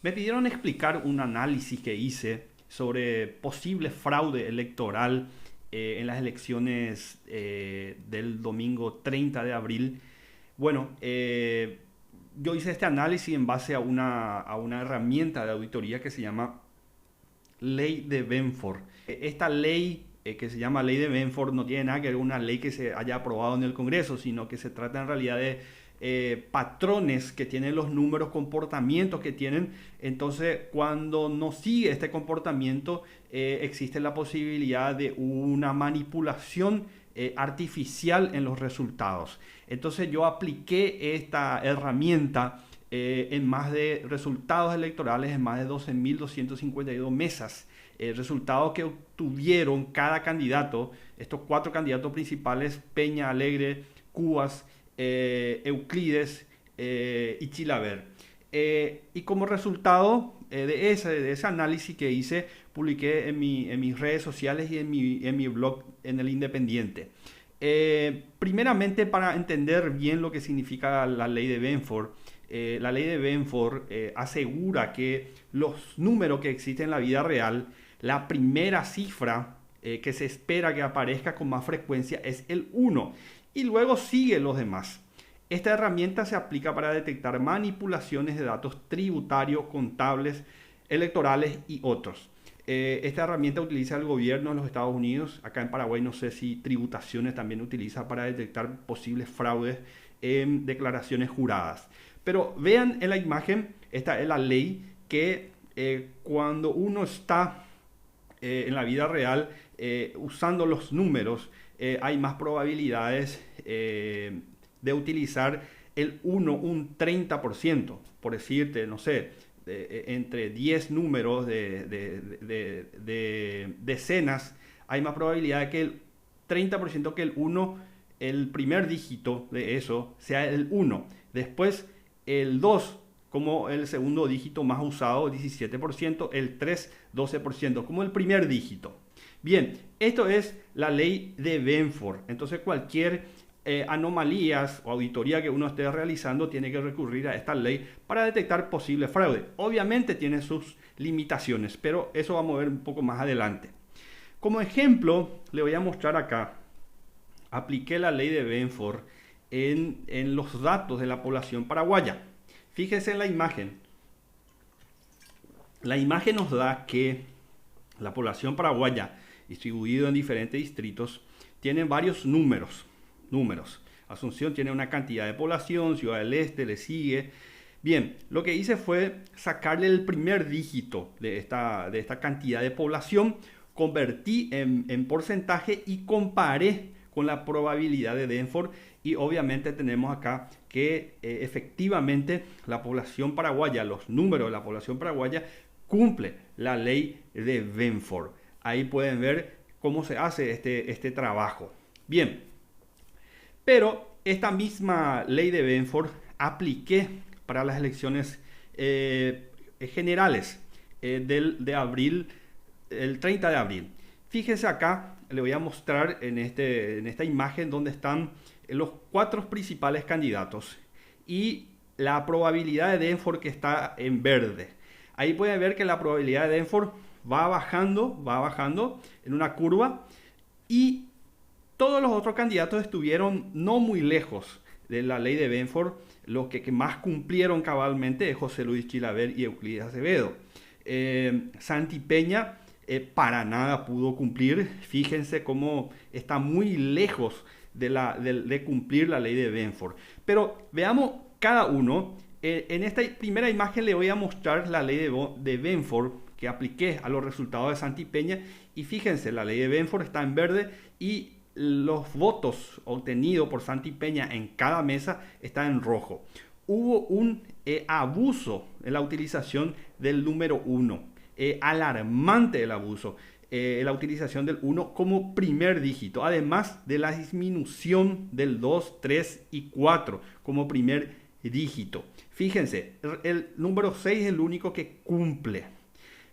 Me pidieron explicar un análisis que hice sobre posible fraude electoral en las elecciones del domingo 30 de abril. Bueno, yo hice este análisis en base a una herramienta de auditoría que se llama Ley de Benford. Esta ley que se llama Ley de Benford no tiene nada que ver con una ley que se haya aprobado en el Congreso, sino que se trata en realidad de patrones que tienen los números, comportamientos que tienen. Entonces, cuando no sigue este comportamiento, existe la posibilidad de una manipulación artificial en los resultados. Entonces, yo apliqué esta herramienta en más de resultados electorales en más de 12.252 mesas. Resultados que obtuvieron cada candidato, estos cuatro candidatos principales: Peña, Alegre, Cubas, Euclides y Chilaver. Y como resultado de ese análisis que hice, publiqué en mis redes sociales y en mi blog en El Independiente. Primeramente, para entender bien lo que significa la ley de Benford, la ley de Benford asegura que los números que existen en la vida real, la primera cifra que se espera que aparezca con más frecuencia es el 1 y luego sigue los demás. Esta herramienta se aplica para detectar manipulaciones de datos tributarios, contables, electorales y otros. Esta herramienta utiliza el gobierno de los Estados Unidos. Acá en Paraguay no sé si tributaciones también utiliza para detectar posibles fraudes en declaraciones juradas. Pero vean en la imagen, esta es la ley que cuando uno está en la vida real usando los números, hay más probabilidades de utilizar el 1 un 30%. Por decirte, no sé, entre 10 números de decenas, hay más probabilidad de que el 30% que el 1, el primer dígito de eso, sea el 1. Después el 2 como el segundo dígito más usado, 17%, el 3, 12%, como el primer dígito. Bien, esto es la ley de Benford. Entonces cualquier anomalías o auditoría que uno esté realizando tiene que recurrir a esta ley para detectar posible fraude. Obviamente tiene sus limitaciones, pero eso vamos a ver un poco más adelante. Como ejemplo, le voy a mostrar acá. Apliqué la ley de Benford en los datos de la población paraguaya. Fíjense en la imagen. La imagen nos da que la población paraguaya, distribuida en diferentes distritos, tiene varios números. Asunción tiene una cantidad de población, Ciudad del Este le sigue. Bien, lo que hice fue sacarle el primer dígito de esta cantidad de población, convertí en porcentaje y comparé con la probabilidad de Benford, y obviamente tenemos acá que efectivamente la población paraguaya, los números de la población paraguaya cumple la ley de Benford. Ahí pueden ver cómo se hace este trabajo. Bien, pero esta misma ley de Benford apliqué para las elecciones generales de abril, el 30 de abril. Fíjese acá, le voy a mostrar en esta imagen donde están los cuatro principales candidatos y la probabilidad de Benford que está en verde. Ahí pueden ver que la probabilidad de Benford va bajando en una curva, y todos los otros candidatos estuvieron no muy lejos de la ley de Benford. Los que más cumplieron cabalmente es José Luis Chilaver y Euclides Acevedo. Santi Peña para nada pudo cumplir. Fíjense cómo está muy lejos de cumplir la ley de Benford. Pero veamos cada uno. En esta primera imagen le voy a mostrar la ley de Benford que apliqué a los resultados de Santi Peña, y fíjense, la ley de Benford está en verde y los votos obtenidos por Santi Peña en cada mesa están en rojo. Hubo un abuso en la utilización del número 1, alarmante el abuso. La utilización del 1 como primer dígito, además de la disminución del 2, 3 y 4 como primer dígito. Fíjense, el número 6 es el único que cumple.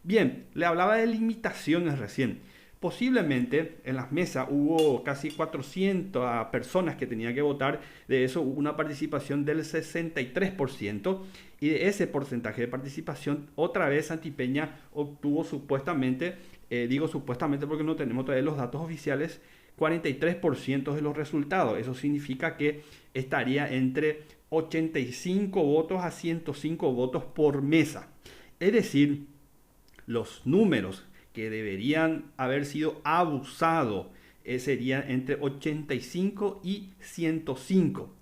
Bien, le hablaba de limitaciones recién. posiblemente en las mesas hubo casi 400 personas que tenían que votar, de eso hubo una participación del 63%, y de ese porcentaje de participación, otra vez Santipeña obtuvo supuestamente, digo supuestamente porque no tenemos todavía los datos oficiales, 43% de los resultados. Eso significa que estaría entre 85 votos a 105 votos por mesa. Es decir, los números que deberían haber sido abusados serían entre 85 y 105.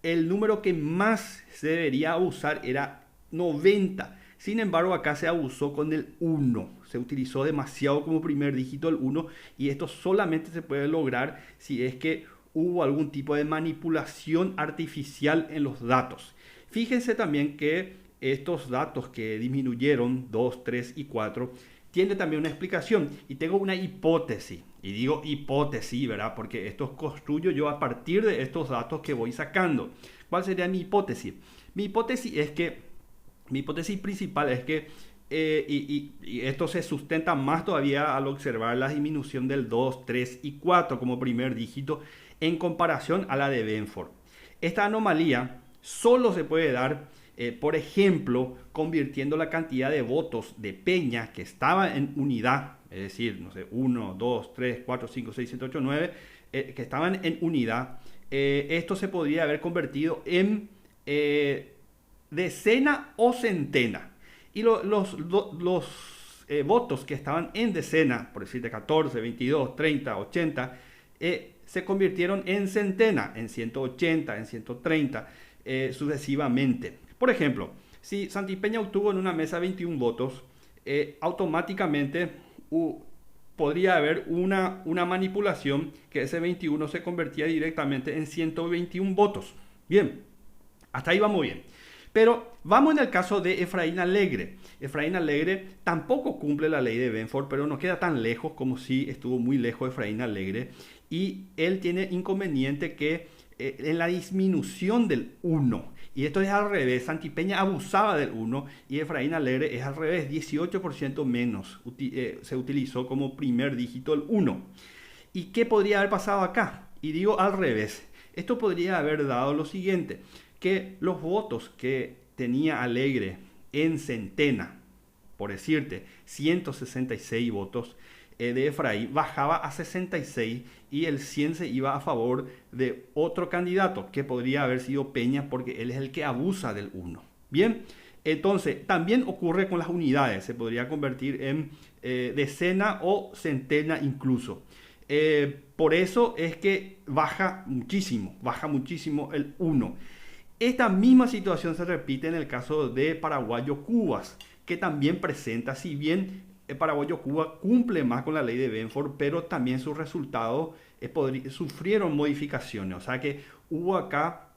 El número que más se debería abusar era 90. Sin embargo, acá se abusó con el 1. Se utilizó demasiado como primer dígito el 1, y esto solamente se puede lograr si es que hubo algún tipo de manipulación artificial en los datos. Fíjense también que estos datos que disminuyeron 2, 3 y 4 tiene también una explicación, y tengo una hipótesis, y digo hipótesis, ¿verdad? Porque esto construyo yo a partir de estos datos que voy sacando. ¿Cuál sería mi hipótesis? Mi hipótesis principal es que, y esto se sustenta más todavía al observar la disminución del 2, 3 y 4 como primer dígito en comparación a la de Benford. Esta anomalía solo se puede dar, por ejemplo, convirtiendo la cantidad de votos de Peña que estaba en unidad, es decir, no sé, 1, 2, 3, 4, 5, 6, 7, 8, 9, que estaban en unidad. Esto se podría haber convertido en decena o centena. Y los votos que estaban en decena, por decirte 14, 22, 30, 80, se convirtieron en centena, en 180, en 130, sucesivamente. Por ejemplo, si Santipeña obtuvo en una mesa 21 votos, automáticamente podría haber una manipulación que ese 21 se convertía directamente en 121 votos. Bien, hasta ahí vamos bien. Pero vamos en el caso de Efraín Alegre. Efraín Alegre tampoco cumple la ley de Benford, pero no queda tan lejos como si estuvo muy lejos Efraín Alegre. Y él tiene inconveniente que en la disminución del 1. Y esto es al revés. Santipeña abusaba del 1 y Efraín Alegre es al revés. 18% menos se utilizó como primer dígito el 1. ¿Y qué podría haber pasado acá? Y digo al revés. Esto podría haber dado lo siguiente, que los votos que tenía Alegre en centena, por decirte, 166 votos de Efraín, bajaba a 66 y el 100 se iba a favor de otro candidato, que podría haber sido Peña, porque él es el que abusa del 1. Bien, entonces también ocurre con las unidades, se podría convertir en decena o centena incluso. Por eso es que baja muchísimo el 1. Esta misma situación se repite en el caso de Paraguayo Cubas, que también presenta, si bien el Paraguayo Cuba cumple más con la ley de Benford, pero también sus resultados sufrieron modificaciones. O sea que hubo acá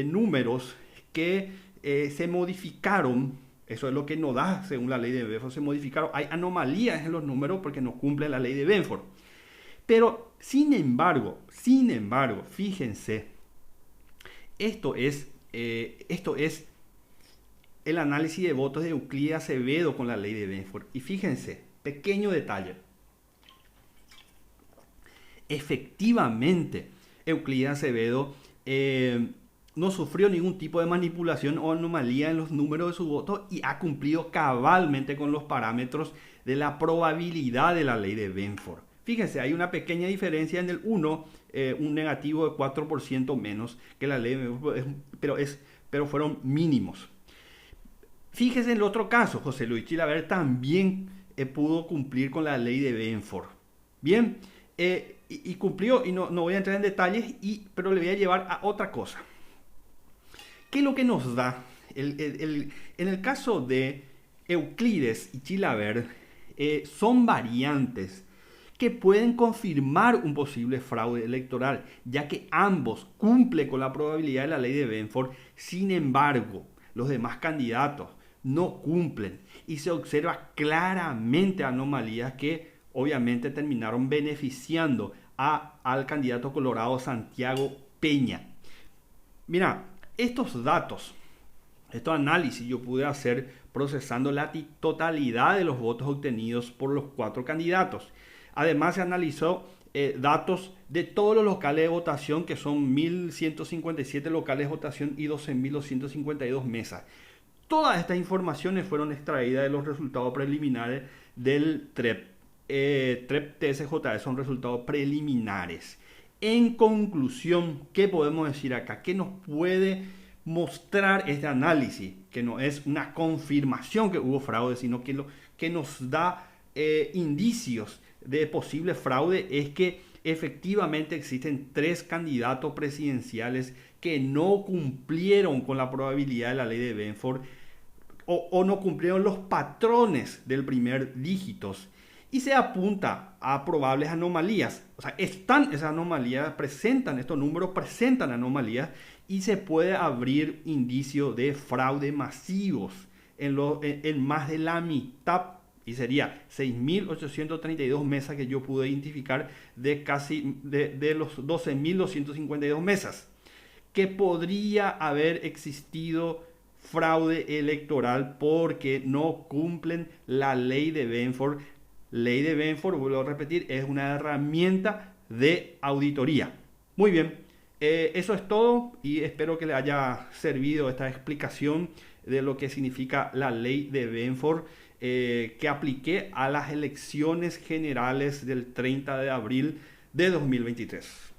números que se modificaron. Eso es lo que no da según la ley de Benford, se modificaron. Hay anomalías en los números porque no cumple la ley de Benford. Pero sin embargo, fíjense, esto es el análisis de votos de Euclides Acevedo con la ley de Benford. Y fíjense, pequeño detalle. Efectivamente, Euclides Acevedo no sufrió ningún tipo de manipulación o anomalía en los números de su voto y ha cumplido cabalmente con los parámetros de la probabilidad de la ley de Benford. Fíjense, hay una pequeña diferencia en el 1, un negativo de 4% menos que la ley de Benford, pero fueron mínimos. Fíjense en el otro caso, José Luis Chilaver también pudo cumplir con la ley de Benford. Bien, y cumplió, y no voy a entrar en detalles, pero le voy a llevar a otra cosa. ¿Qué es lo que nos da? En el caso de Euclides y Chilaver, son variantes que pueden confirmar un posible fraude electoral, ya que ambos cumplen con la probabilidad de la ley de Benford. Sin embargo, los demás candidatos no cumplen y se observa claramente anomalías que obviamente terminaron beneficiando al candidato colorado Santiago Peña. Mira, estos datos, estos análisis yo pude hacer procesando la totalidad de los votos obtenidos por los 4 candidatos. Además se analizó datos de todos los locales de votación, que son 1.157 locales de votación y 12.252 mesas. Todas estas informaciones fueron extraídas de los resultados preliminares del TREP. TREP TSJE son resultados preliminares. En conclusión, ¿qué podemos decir acá? ¿Qué nos puede mostrar este análisis? Que no es una confirmación que hubo fraude, sino que lo que nos da indicios de posible fraude es que efectivamente existen 3 candidatos presidenciales que no cumplieron con la probabilidad de la ley de Benford o no cumplieron los patrones del primer dígitos. Y se apunta a probables anomalías. O sea, están esas anomalías, estos números presentan anomalías y se puede abrir indicio de fraude masivos en más de la mitad. Y sería 6.832 mesas que yo pude identificar de los 12.252 mesas. Que podría haber existido fraude electoral porque no cumplen la ley de Benford. Ley de Benford, vuelvo a repetir, es una herramienta de auditoría. Muy bien, eso es todo y espero que le haya servido esta explicación de lo que significa la ley de Benford que apliqué a las elecciones generales del 30 de abril de 2023.